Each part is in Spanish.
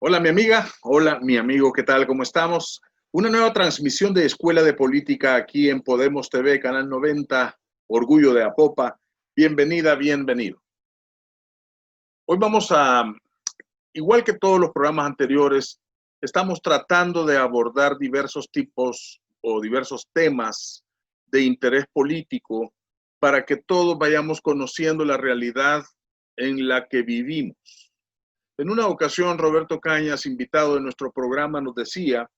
Hola mi amiga, hola mi amigo, ¿qué tal? ¿Cómo estamos? Una nueva transmisión de Escuela de Política aquí en Podemos TV, Canal 90, Orgullo de Apopa. Bienvenida, bienvenido. Hoy vamos a, igual que todos los programas anteriores, estamos tratando de abordar diversos tipos o diversos temas de interés político para que todos vayamos conociendo la realidad en la que vivimos. En una ocasión, Roberto Cañas, invitado de nuestro programa, nos decía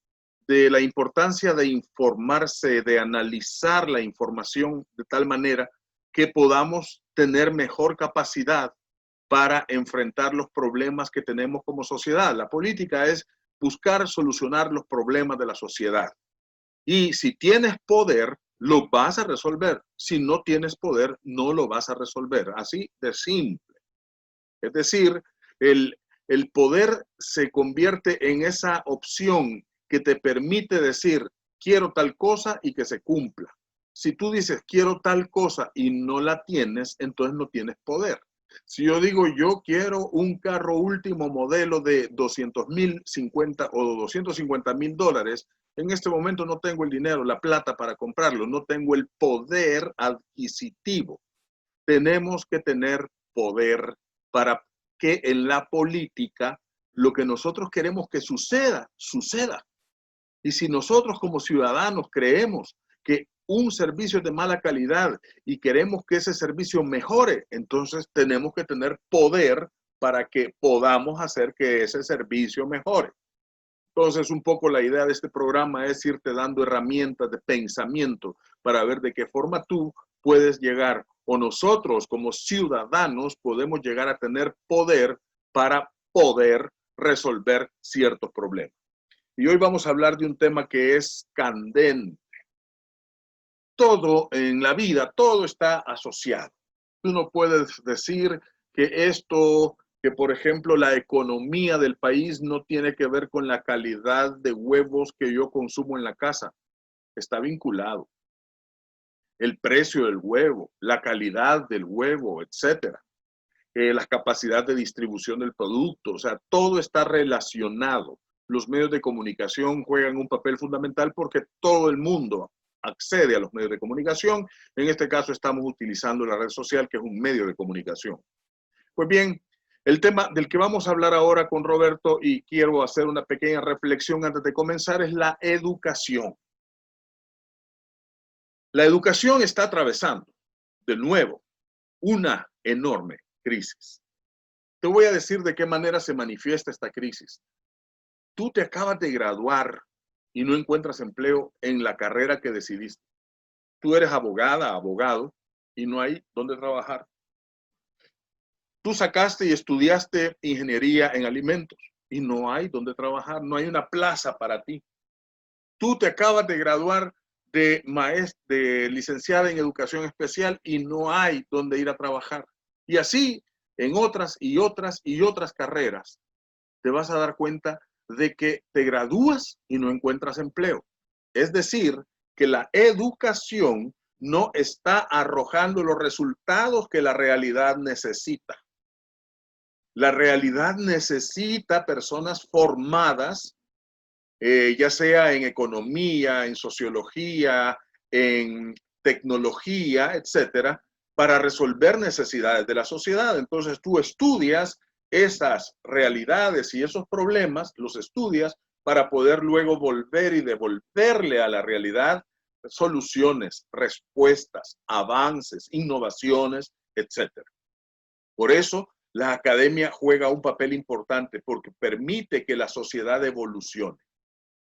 de la importancia de informarse, de analizar la información de tal manera que podamos tener mejor capacidad para enfrentar los problemas que tenemos como sociedad. La política es buscar solucionar los problemas de la sociedad. Y si tienes poder, lo vas a resolver. Si no tienes poder, no lo vas a resolver. Así de simple. Es decir, el poder se convierte en esa opción que te permite decir, quiero tal cosa y que se cumpla. Si tú dices, quiero tal cosa y no la tienes, entonces no tienes poder. Si yo digo, yo quiero un carro último modelo de 200,050 o $250,000, en este momento no tengo el dinero, la plata para comprarlo, no tengo el poder adquisitivo. Tenemos que tener poder para que en la política lo que nosotros queremos que suceda, suceda. Y si nosotros como ciudadanos creemos que un servicio es de mala calidad y queremos que ese servicio mejore, entonces tenemos que tener poder para que podamos hacer que ese servicio mejore. Entonces, un poco la idea de este programa es irte dando herramientas de pensamiento para ver de qué forma tú puedes llegar, o nosotros como ciudadanos podemos llegar a tener poder para poder resolver ciertos problemas. Y hoy vamos a hablar de un tema que es candente. Todo en la vida, todo está asociado. Tú no puedes decir que esto, que por ejemplo la economía del país no tiene que ver con la calidad de huevos que yo consumo en la casa. Está vinculado. El precio del huevo, la calidad del huevo, etcétera. La capacidad de distribución del producto, o sea, todo está relacionado. Los medios de comunicación juegan un papel fundamental porque todo el mundo accede a los medios de comunicación. En este caso estamos utilizando la red social, que es un medio de comunicación. Pues bien, el tema del que vamos a hablar ahora con Roberto, y quiero hacer una pequeña reflexión antes de comenzar, es la educación. La educación está atravesando, de nuevo, una enorme crisis. Te voy a decir de qué manera se manifiesta esta crisis. Tú te acabas de graduar y no encuentras empleo en la carrera que decidiste. Tú eres abogada, abogado, y no hay dónde trabajar. Tú sacaste y estudiaste ingeniería en alimentos y no hay dónde trabajar, no hay una plaza para ti. Tú te acabas de graduar de licenciada en educación especial y no hay dónde ir a trabajar. Y así en otras y otras y otras carreras te vas a dar cuenta de que te gradúas y no encuentras empleo. Es decir, que la educación no está arrojando los resultados que la realidad necesita. La realidad necesita personas formadas, ya sea en economía, en sociología, en tecnología, etcétera, para resolver necesidades de la sociedad. Entonces tú estudias esas realidades y esos problemas, los estudias para poder luego volver y devolverle a la realidad soluciones, respuestas, avances, innovaciones, etcétera. Por eso La academia juega un papel importante porque permite que la sociedad evolucione.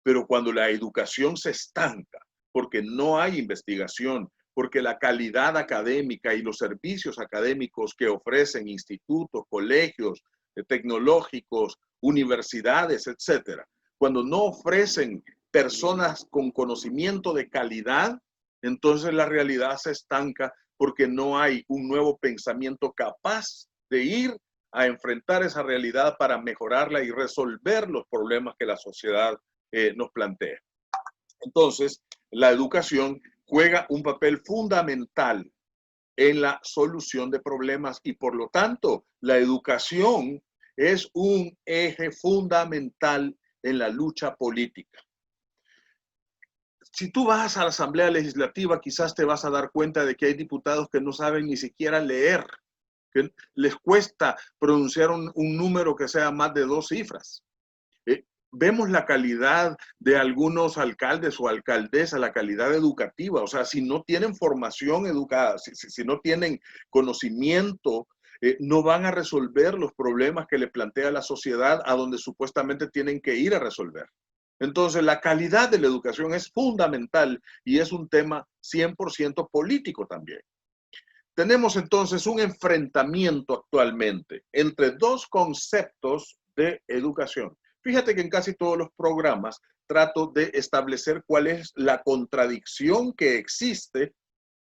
Pero cuando la educación se estanca, porque no hay investigación, porque la calidad académica y los servicios académicos que ofrecen institutos, colegios tecnológicos, universidades, etcétera, cuando no ofrecen personas con conocimiento de calidad, entonces la realidad se estanca porque no hay un nuevo pensamiento capaz de ir a enfrentar esa realidad para mejorarla y resolver los problemas que la sociedad nos plantea. Entonces, la educación juega un papel fundamental en la solución de problemas y por lo tanto, la educación es un eje fundamental en la lucha política. Si tú vas a la Asamblea Legislativa, quizás te vas a dar cuenta de que hay diputados que no saben ni siquiera leer, que les cuesta pronunciar un número que sea más de 2 cifras. Vemos la calidad de algunos alcaldes o alcaldesas, la calidad educativa, o sea, si no tienen formación educada, si no tienen conocimiento, no van a resolver los problemas que le plantea la sociedad a donde supuestamente tienen que ir a resolver. Entonces, la calidad de la educación es fundamental y es un tema 100% político también. Tenemos entonces un enfrentamiento actualmente entre 2 conceptos de educación. Fíjate que en casi todos los programas trato de establecer cuál es la contradicción que existe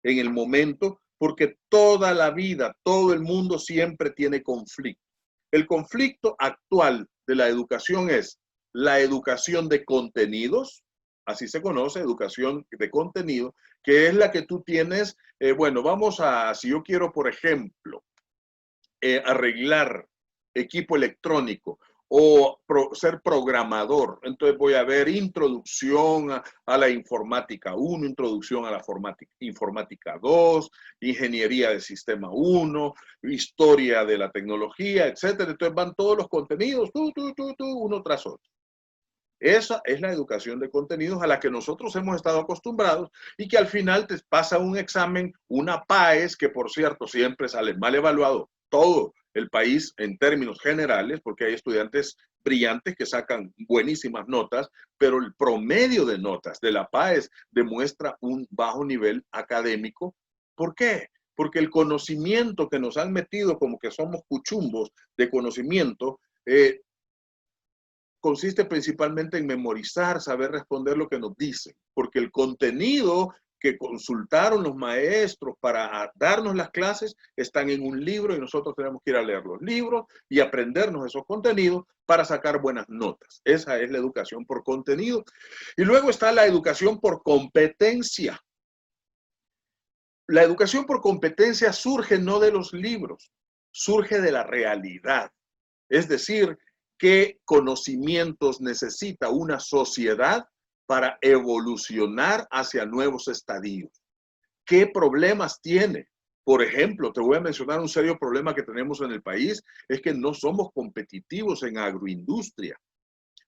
en el momento, porque toda la vida, todo el mundo siempre tiene conflicto. El conflicto actual de la educación es la educación de contenidos, así se conoce, educación de contenido, que es la que tú tienes, bueno, vamos a, si yo quiero, por ejemplo, arreglar equipo electrónico o ser programador, entonces voy a ver introducción a la informática 1, introducción a la informática 2, ingeniería de sistema 1, historia de la tecnología, etcétera. Entonces van todos los contenidos, uno tras otro. Esa es la educación de contenidos a la que nosotros hemos estado acostumbrados y que al final te pasa un examen, una PAES, que por cierto siempre sale mal evaluado todo el país en términos generales, porque hay estudiantes brillantes que sacan buenísimas notas, pero el promedio de notas de la PAES demuestra un bajo nivel académico. ¿Por qué? Porque el conocimiento que nos han metido como que somos cuchumbos de conocimiento, consiste principalmente en memorizar, saber responder lo que nos dicen, porque el contenido que consultaron los maestros para darnos las clases están en un libro y nosotros tenemos que ir a leer los libros y aprendernos esos contenidos para sacar buenas notas. Esa es la educación por contenido. Y luego está la educación por competencia. La educación por competencia surge no de los libros, surge de la realidad. Es decir, qué conocimientos necesita una sociedad para evolucionar hacia nuevos estadios. ¿Qué problemas tiene? Por ejemplo, te voy a mencionar un serio problema que tenemos en el país, es que no somos competitivos en agroindustria.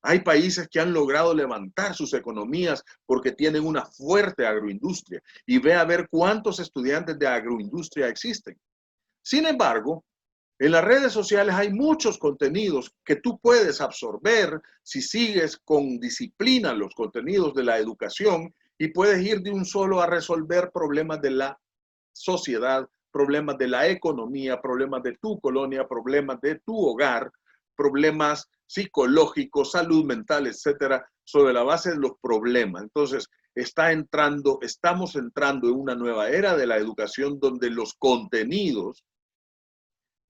Hay países que han logrado levantar sus economías porque tienen una fuerte agroindustria y ve a ver cuántos estudiantes de agroindustria existen. Sin embargo, en las redes sociales hay muchos contenidos que tú puedes absorber si sigues con disciplina los contenidos de la educación y puedes ir de un solo a resolver problemas de la sociedad, problemas de la economía, problemas de tu colonia, problemas de tu hogar, problemas psicológicos, salud mental, etcétera, sobre la base de los problemas. Entonces, estamos entrando en una nueva era de la educación donde los contenidos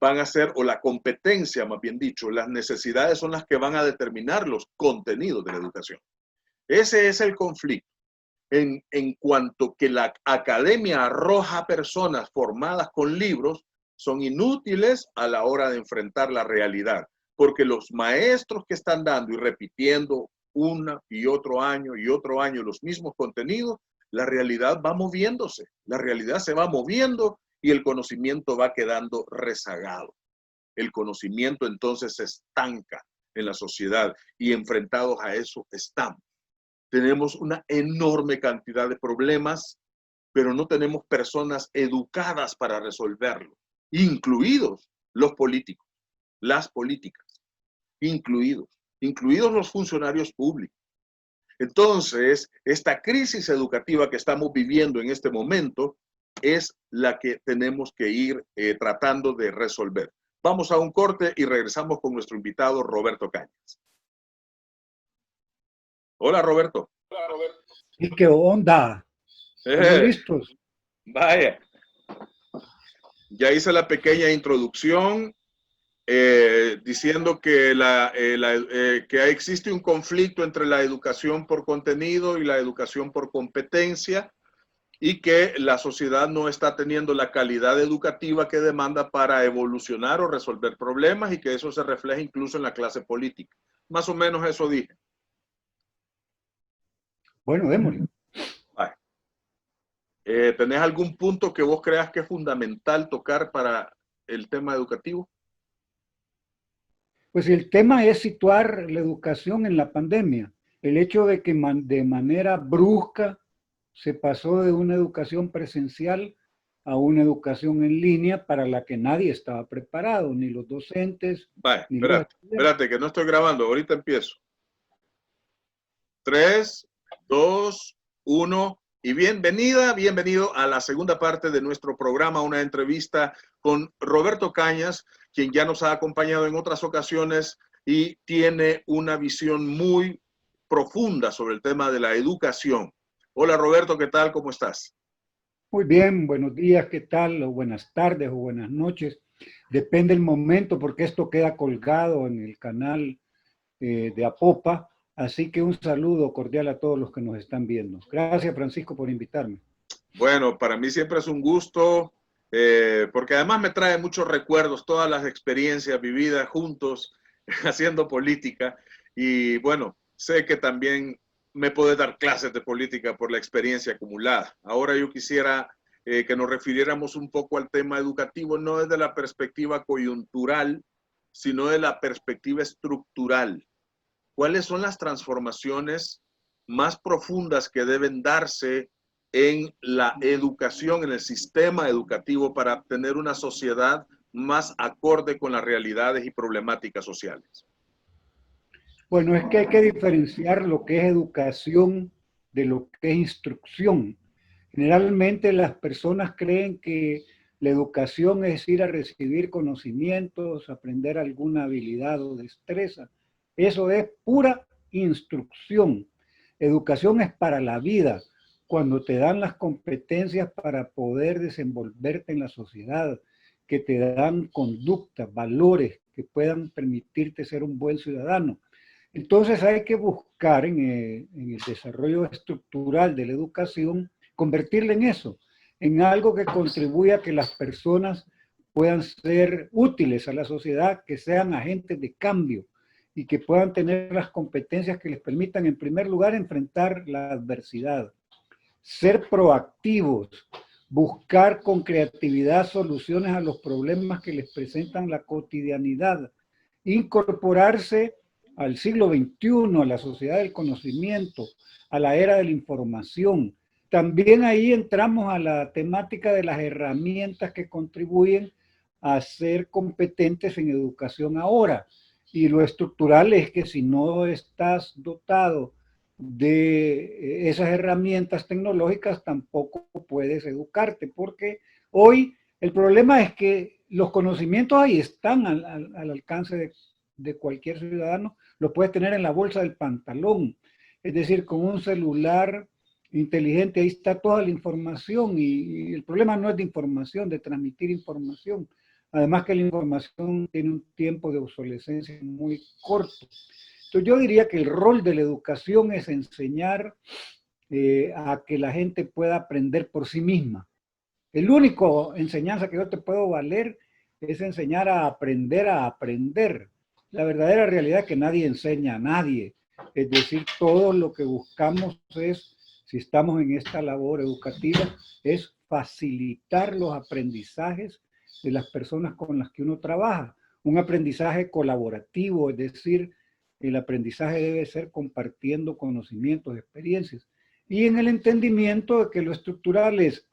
van a ser, o la competencia, más bien dicho, las necesidades son las que van a determinar los contenidos de la educación. Ese es el conflicto. En cuanto que la academia arroja personas formadas con libros, son inútiles a la hora de enfrentar la realidad, porque los maestros que están dando y repitiendo una y otro año los mismos contenidos, la realidad va moviéndose, la realidad se va moviendo y el conocimiento va quedando rezagado. El conocimiento entonces se estanca en la sociedad y enfrentados a eso estamos. Tenemos una enorme cantidad de problemas, pero no tenemos personas educadas para resolverlo, incluidos los políticos. las políticas, incluidos los funcionarios públicos. Entonces, esta crisis educativa que estamos viviendo en este momento es la que tenemos que ir tratando de resolver. Vamos a un corte y regresamos con nuestro invitado Roberto Cañas. Hola, Roberto. Hola, Roberto. ¿Y qué onda? ¿Estamos listos? Vaya. Ya hice la pequeña introducción diciendo que, que existe un conflicto entre la educación por contenido y la educación por competencia y que la sociedad no está teniendo la calidad educativa que demanda para evolucionar o resolver problemas y que eso se refleja incluso en la clase política. Más o menos eso dije. Bueno, démosle. ¿Tenés algún punto que vos creas que es fundamental tocar para el tema educativo? Pues el tema es situar la educación en la pandemia. El hecho de que de manera brusca se pasó de una educación presencial a una educación en línea para la que nadie estaba preparado, ni los docentes. Vaya, espérate, que no estoy grabando, ahorita empiezo. 3, 2, 1 y bienvenido a la segunda parte de nuestro programa, una entrevista con Roberto Cañas, quien ya nos ha acompañado en otras ocasiones y tiene una visión muy profunda sobre el tema de la educación. Hola Roberto, ¿qué tal? ¿Cómo estás? Muy bien, buenos días, ¿qué tal? O buenas tardes o buenas noches. Depende del momento porque esto queda colgado en el canal de Apopa. Así que un saludo cordial a todos los que nos están viendo. Gracias, Francisco, por invitarme. Bueno, para mí siempre es un gusto, porque además me trae muchos recuerdos, todas las experiencias vividas juntos, haciendo política. Y bueno, sé que también me puede dar clases de política por la experiencia acumulada. Ahora yo quisiera que nos refiriéramos un poco al tema educativo, no desde la perspectiva coyuntural, sino de la perspectiva estructural. ¿Cuáles son las transformaciones más profundas que deben darse en la educación, en el sistema educativo para tener una sociedad más acorde con las realidades y problemáticas sociales? Bueno, es que hay que diferenciar lo que es educación de lo que es instrucción. Generalmente las personas creen que la educación es ir a recibir conocimientos, aprender alguna habilidad o destreza. Eso es pura instrucción. Educación es para la vida, cuando te dan las competencias para poder desenvolverte en la sociedad, que te dan conductas, valores que puedan permitirte ser un buen ciudadano. Entonces hay que buscar en el desarrollo estructural de la educación, convertirla en eso, en algo que contribuya a que las personas puedan ser útiles a la sociedad, que sean agentes de cambio y que puedan tener las competencias que les permitan, en primer lugar, enfrentar la adversidad, ser proactivos, buscar con creatividad soluciones a los problemas que les presentan la cotidianidad, incorporarse al siglo XXI, a la sociedad del conocimiento, a la era de la información. También ahí entramos a la temática de las herramientas que contribuyen a ser competentes en educación ahora. Y lo estructural es que si no estás dotado de esas herramientas tecnológicas, tampoco puedes educarte, porque hoy el problema es que los conocimientos ahí están al alcance de cualquier ciudadano, lo puedes tener en la bolsa del pantalón, es decir, con un celular inteligente, ahí está toda la información y el problema no es de información, de transmitir información, además que la información tiene un tiempo de obsolescencia muy corto. Entonces yo diría que el rol de la educación es enseñar a que la gente pueda aprender por sí misma. El único enseñanza que yo te puedo valer es enseñar a aprender a aprender. La verdadera realidad es que nadie enseña a nadie. Es decir, todo lo que buscamos es, si estamos en esta labor educativa, es facilitar los aprendizajes de las personas con las que uno trabaja. Un aprendizaje colaborativo, es decir, el aprendizaje debe ser compartiendo conocimientos, experiencias. Y en el entendimiento de que lo estructural es,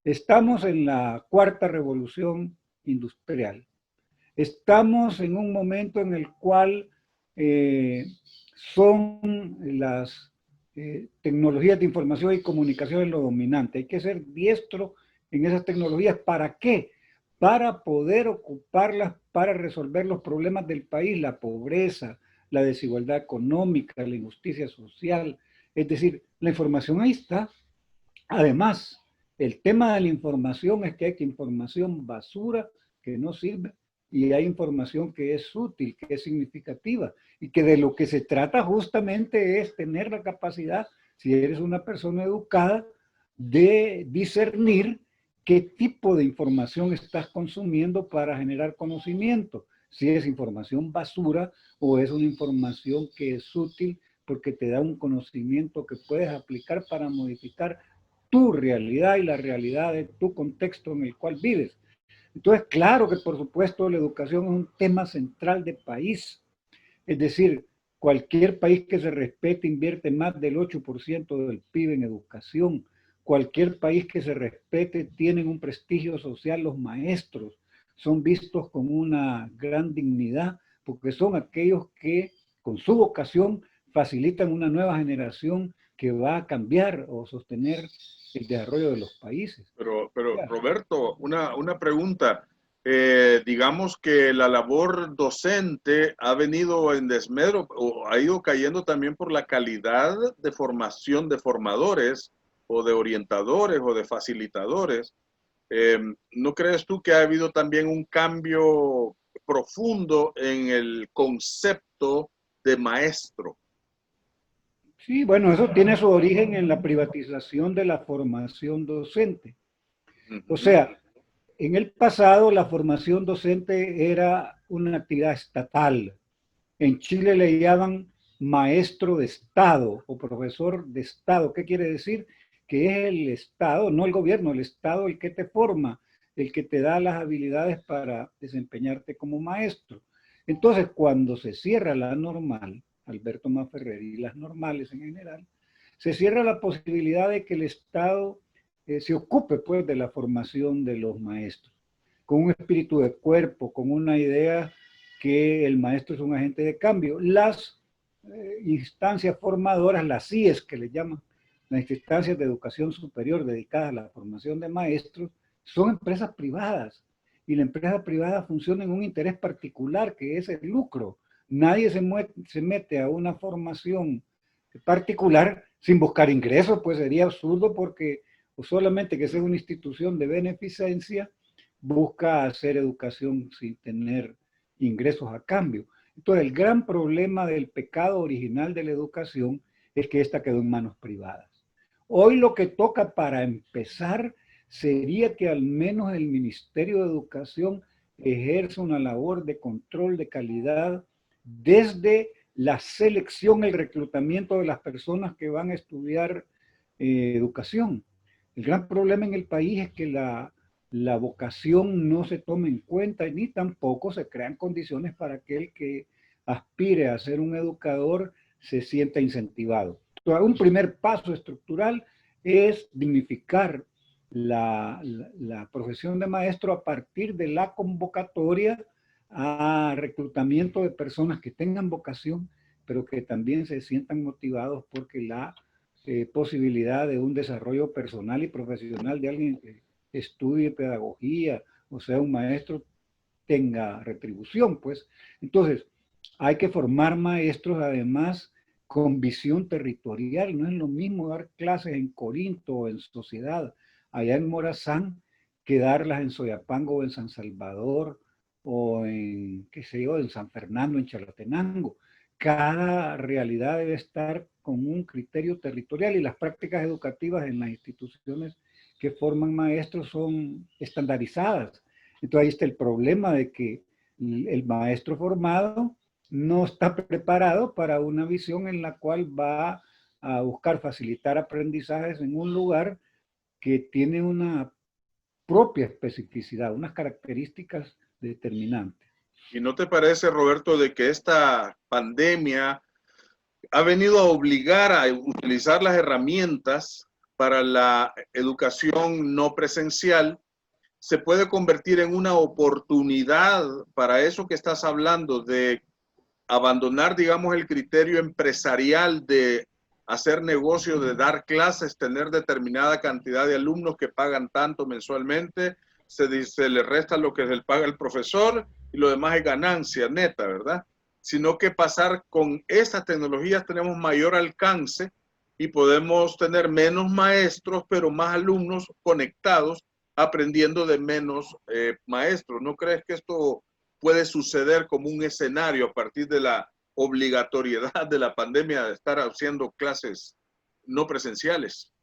estamos en la cuarta revolución industrial. Estamos en un momento en el cual son las tecnologías de información y comunicación lo dominante. Hay que ser diestro en esas tecnologías. ¿Para qué? Para poder ocuparlas para resolver los problemas del país, la pobreza, la desigualdad económica, la injusticia social. Es decir, la información ahí está. Además, el tema de la información es que hay información basura que no sirve y hay información que es útil, que es significativa y que de lo que se trata justamente es tener la capacidad, si eres una persona educada, de discernir qué tipo de información estás consumiendo para generar conocimiento, si es información basura o es una información que es útil porque te da un conocimiento que puedes aplicar para modificar tu realidad y la realidad de tu contexto en el cual vives. Entonces, claro que por supuesto la educación es un tema central de país. Es decir, cualquier país que se respete invierte más del 8% del PIB en educación. Cualquier país que se respete tiene un prestigio social los maestros. Son vistos con una gran dignidad porque son aquellos que con su vocación facilitan una nueva generación que va a cambiar o sostener el desarrollo de los países. Pero Roberto, una pregunta. Digamos que la labor docente ha venido en desmedro o ha ido cayendo también por la calidad de formación de formadores o de orientadores o de facilitadores. ¿No crees tú que ha habido también un cambio profundo en el concepto de maestro? Sí, bueno, eso tiene su origen en la privatización de la formación docente. O Ujú. sea, en el pasado la formación docente era una actividad estatal. En Chile le llaman maestro de Estado o profesor de Estado. ¿Qué quiere decir? Que es el Estado, no el gobierno, el Estado el que te forma, el que te da las habilidades para desempeñarte como maestro. Entonces, cuando se cierra la normal, Alberto Maferrer y las normales en general, se cierra la posibilidad de que el Estado se ocupe pues de la formación de los maestros, con un espíritu de cuerpo, con una idea que el maestro es un agente de cambio. Las instancias formadoras, las CIES que le llaman, las instancias de educación superior dedicadas a la formación de maestros, son empresas privadas y la empresa privada funciona en un interés particular que es el lucro. Nadie se mete a una formación particular sin buscar ingresos, pues sería absurdo porque solamente que sea una institución de beneficencia busca hacer educación sin tener ingresos a cambio. Entonces, el gran problema del pecado original de la educación es que esta quedó en manos privadas. Hoy lo que toca para empezar sería que al menos el Ministerio de Educación ejerza una labor de control de calidad desde la selección, el reclutamiento de las personas que van a estudiar educación. El gran problema en el país es que la vocación no se toma en cuenta ni tampoco se crean condiciones para que el que aspire a ser un educador se sienta incentivado. Entonces, un primer paso estructural es dignificar la profesión de maestro a partir de la convocatoria a reclutamiento de personas que tengan vocación, pero que también se sientan motivados porque la posibilidad de un desarrollo personal y profesional de alguien que estudie pedagogía o sea un maestro tenga retribución, pues. Entonces, hay que formar maestros además con visión territorial. No es lo mismo dar clases en Corinto o en Sociedad, allá en Morazán, que darlas en Soyapango o en San Salvador o en, qué sé yo, en San Fernando, en Chalatenango. Cada realidad debe estar con un criterio territorial y las prácticas educativas en las instituciones que forman maestros son estandarizadas. Entonces ahí está el problema de que el maestro formado no está preparado para una visión en la cual va a buscar facilitar aprendizajes en un lugar que tiene una propia especificidad, unas características determinantes. ¿Y no te parece, Roberto, de que esta pandemia ha venido a obligar a utilizar las herramientas para la educación no presencial? se puede convertir en una oportunidad para eso que estás hablando, de abandonar, digamos, el criterio empresarial de hacer negocio, de dar clases, tener determinada cantidad de alumnos que pagan tanto mensualmente, se le resta lo que se le paga el profesor y lo demás es ganancia neta, ¿verdad? Sino que pasar con estas tecnologías tenemos mayor alcance y podemos tener menos maestros, pero más alumnos conectados, aprendiendo de menos maestros. ¿No crees que esto puede suceder como un escenario a partir de la obligatoriedad de la pandemia de estar haciendo clases no presenciales?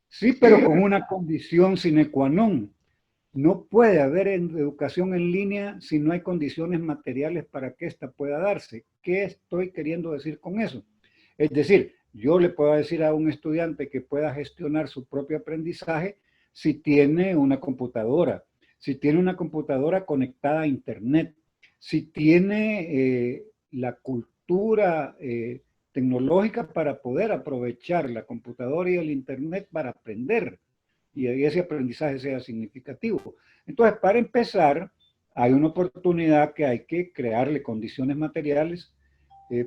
Sí, pero con una condición sine qua non. No puede haber educación en línea si no hay condiciones materiales para que ésta pueda darse. ¿Qué estoy queriendo decir con eso? Es decir, yo le puedo decir a un estudiante que pueda gestionar su propio aprendizaje si tiene una computadora, si tiene una computadora conectada a Internet, si tiene la cultura tecnológica para poder aprovechar la computadora y el Internet para aprender y ese aprendizaje sea significativo. Entonces, para empezar, hay una oportunidad que hay que crearle condiciones materiales.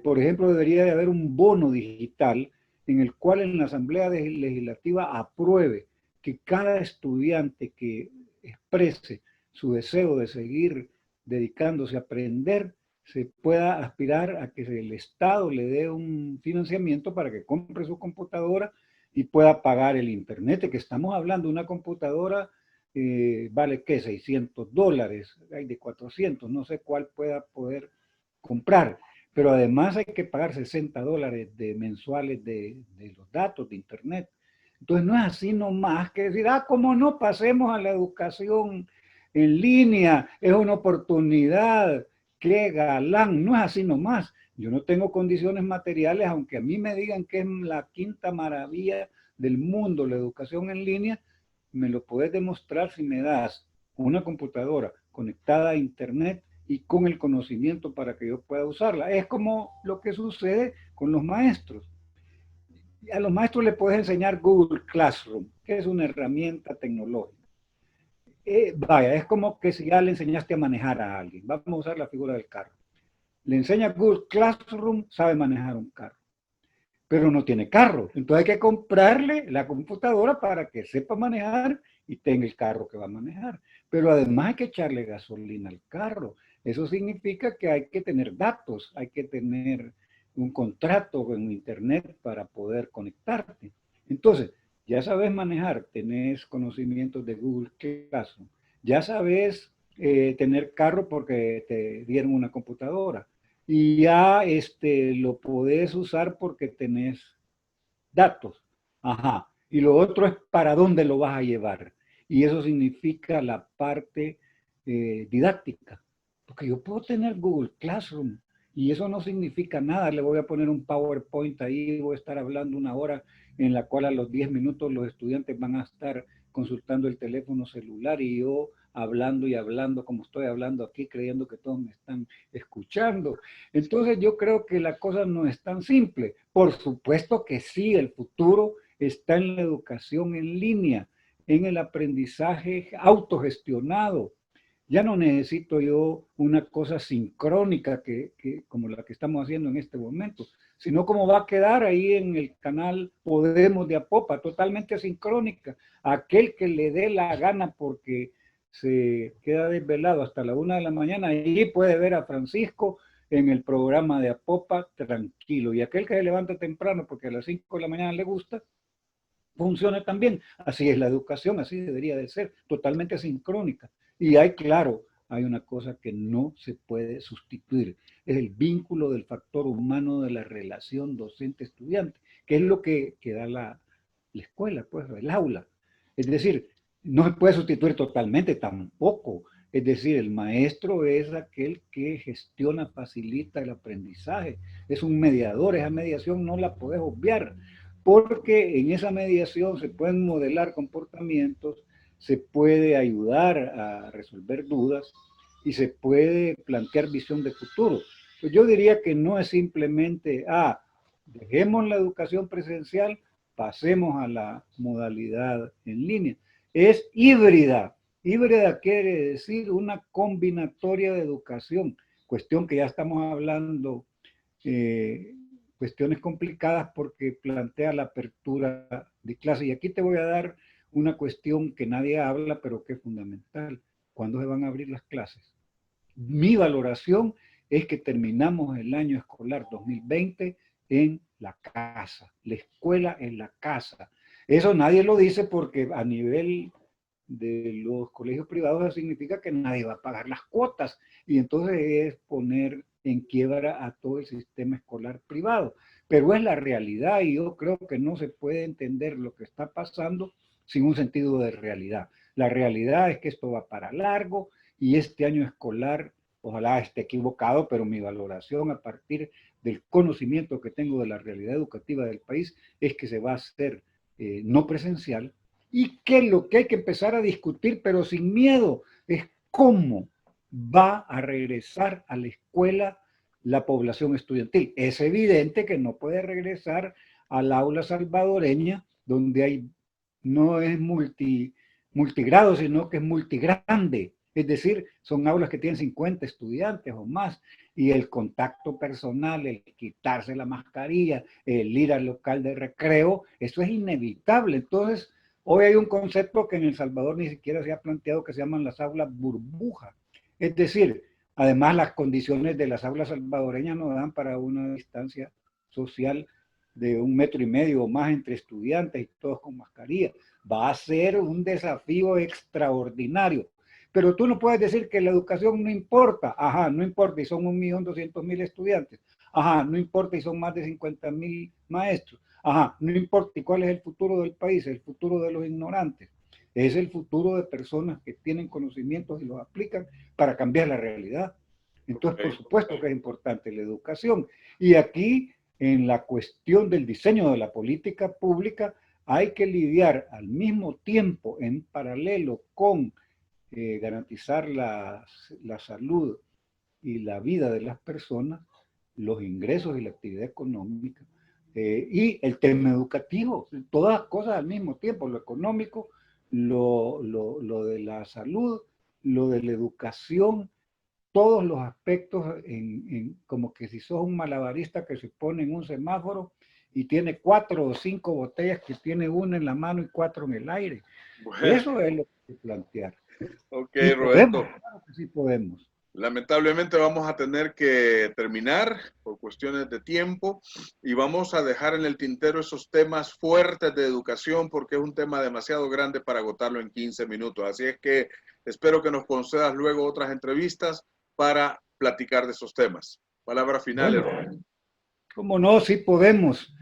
Por ejemplo, debería de haber un bono digital en el cual en la Asamblea Legislativa apruebe que cada estudiante que exprese su deseo de seguir dedicándose a aprender se pueda aspirar a que el Estado le dé un financiamiento para que compre su computadora y pueda pagar el internet, que estamos hablando de una computadora, vale, ¿qué? $600, hay de 400, no sé cuál pueda poder comprar, pero además hay que pagar $60 de mensuales de los datos de internet. Entonces no es así nomás que decir, ¿cómo no pasemos a la educación en línea? Es una oportunidad, qué galán, no es así nomás. Yo no tengo condiciones materiales, aunque a mí me digan que es la quinta maravilla del mundo la educación en línea, me lo puedes demostrar si me das una computadora conectada a internet y con el conocimiento para que yo pueda usarla. Es como lo que sucede con los maestros. A los maestros les puedes enseñar Google Classroom, que es una herramienta tecnológica. Vaya, es como que si ya le enseñaste a manejar a alguien. Vamos a usar la figura del carro. Le enseña Google Classroom, sabe manejar un carro, pero no tiene carro. Entonces hay que comprarle la computadora para que sepa manejar y tenga el carro que va a manejar. Pero además hay que echarle gasolina al carro. Eso significa que hay que tener datos, hay que tener un contrato en internet para poder conectarte. Entonces, ya sabes manejar, tenés conocimientos de Google Classroom, ya sabes tener carro porque te dieron una computadora y ya lo podés usar porque tenés datos. Ajá. Y lo otro es para dónde lo vas a llevar. Y eso significa la parte didáctica. Porque yo puedo tener Google Classroom y eso no significa nada. Le voy a poner un PowerPoint ahí, voy a estar hablando una hora en la cual a los 10 minutos los estudiantes van a estar consultando el teléfono celular y yo hablando y hablando como estoy hablando aquí, creyendo que todos me están escuchando. Entonces yo creo que la cosa no es tan simple. Por supuesto que sí, el futuro está en la educación en línea, en el aprendizaje autogestionado. Ya no necesito yo una cosa sincrónica como la que estamos haciendo en este momento, sino como va a quedar ahí en el canal Podemos de Apopa, totalmente sincrónica. Aquel que le dé la gana porque se queda desvelado hasta la 1 de la mañana, ahí puede ver a Francisco en el programa de Apopa tranquilo. Y aquel que se levanta temprano porque a las 5 de la mañana le gusta, funciona también. Así es la educación, así debería de ser, totalmente sincrónica. Y hay, claro, hay una cosa que no se puede sustituir, es el vínculo del factor humano de la relación docente-estudiante, que es lo que da la escuela, pues, el aula. Es decir, no se puede sustituir totalmente tampoco. Es decir, el maestro es aquel que gestiona, facilita el aprendizaje, es un mediador, esa mediación no la puedes obviar, porque en esa mediación se pueden modelar comportamientos, se puede ayudar a resolver dudas y se puede plantear visión de futuro. Pues yo diría que no es simplemente, dejemos la educación presencial, pasemos a la modalidad en línea. Es híbrida, Híbrida quiere decir una combinatoria de educación, cuestión que ya estamos hablando, cuestiones complicadas porque plantea la apertura de clase. Y aquí te voy a dar una cuestión que nadie habla, pero que es fundamental. ¿Cuándo se van a abrir las clases? Mi valoración es que terminamos el año escolar 2020 en la casa, la escuela en la casa. Eso nadie lo dice porque a nivel de los colegios privados eso significa que nadie va a pagar las cuotas y entonces es poner en quiebra a todo el sistema escolar privado. Pero es la realidad y yo creo que no se puede entender lo que está pasando sin un sentido de realidad. La realidad es que esto va para largo y este año escolar, ojalá esté equivocado, pero mi valoración a partir del conocimiento que tengo de la realidad educativa del país es que se va a hacer no presencial y que lo que hay que empezar a discutir, pero sin miedo, es cómo va a regresar a la escuela la población estudiantil. Es evidente que no puede regresar al aula salvadoreña donde hay, no es multigrado, sino que es multigrande. Es decir, son aulas que tienen 50 estudiantes o más, y el contacto personal, el quitarse la mascarilla, el ir al local de recreo, eso es inevitable. Entonces, hoy hay un concepto que en El Salvador ni siquiera se ha planteado que se llaman las aulas burbuja. Es decir, además las condiciones de las aulas salvadoreñas no dan para una distancia social de 1,5 metros o más entre estudiantes y todos con mascarilla. Va a ser un desafío extraordinario. Pero tú no puedes decir que la educación no importa. Ajá, no importa y son 1.200.000 estudiantes. Ajá, no importa y son más de 50.000 maestros. Ajá, no importa y cuál es el futuro del país, el futuro de los ignorantes. Es el futuro de personas que tienen conocimientos y los aplican para cambiar la realidad. Entonces, por supuesto que es importante la educación. Y aquí, en la cuestión del diseño de la política pública, hay que lidiar al mismo tiempo, en paralelo con garantizar la salud y la vida de las personas, los ingresos y la actividad económica, y el tema educativo, todas las cosas al mismo tiempo, lo económico, lo de la salud, lo de la educación, todos los aspectos, como que si sos un malabarista que se pone en un semáforo y tiene 4 o 5 botellas, que tiene una en la mano y 4 en el aire. Bueno. Eso es lo que hay que plantear. Ok, sí, Roberto. Claro que sí podemos. Lamentablemente vamos a tener que terminar por cuestiones de tiempo y vamos a dejar en el tintero esos temas fuertes de educación porque es un tema demasiado grande para agotarlo en 15 minutos. Así es que espero que nos concedas luego otras entrevistas para platicar de esos temas. Palabras finales, bueno, Roberto. Cómo no, sí podemos.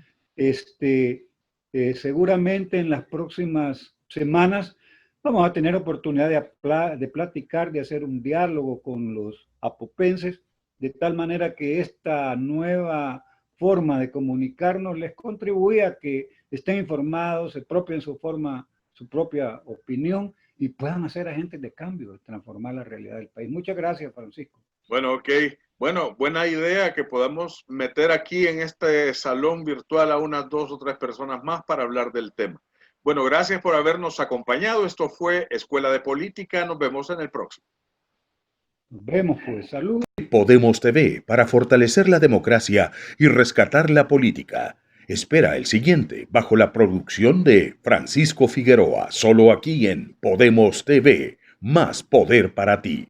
Seguramente en las próximas semanas vamos a tener oportunidad de platicar, de hacer un diálogo con los apopenses, de tal manera que esta nueva forma de comunicarnos les contribuya a que estén informados, se apropien su propia opinión y puedan hacer agentes de cambio, de transformar la realidad del país. Muchas gracias, Francisco. Bueno, ok. Bueno, buena idea que podamos meter aquí en este salón virtual a unas 2 o 3 personas más para hablar del tema. Bueno, gracias por habernos acompañado. Esto fue Escuela de Política. Nos vemos en el próximo. Nos vemos, pues. Salud. Podemos TV para fortalecer la democracia y rescatar la política. Espera el siguiente bajo la producción de Francisco Figueroa, solo aquí en Podemos TV. Más poder para ti.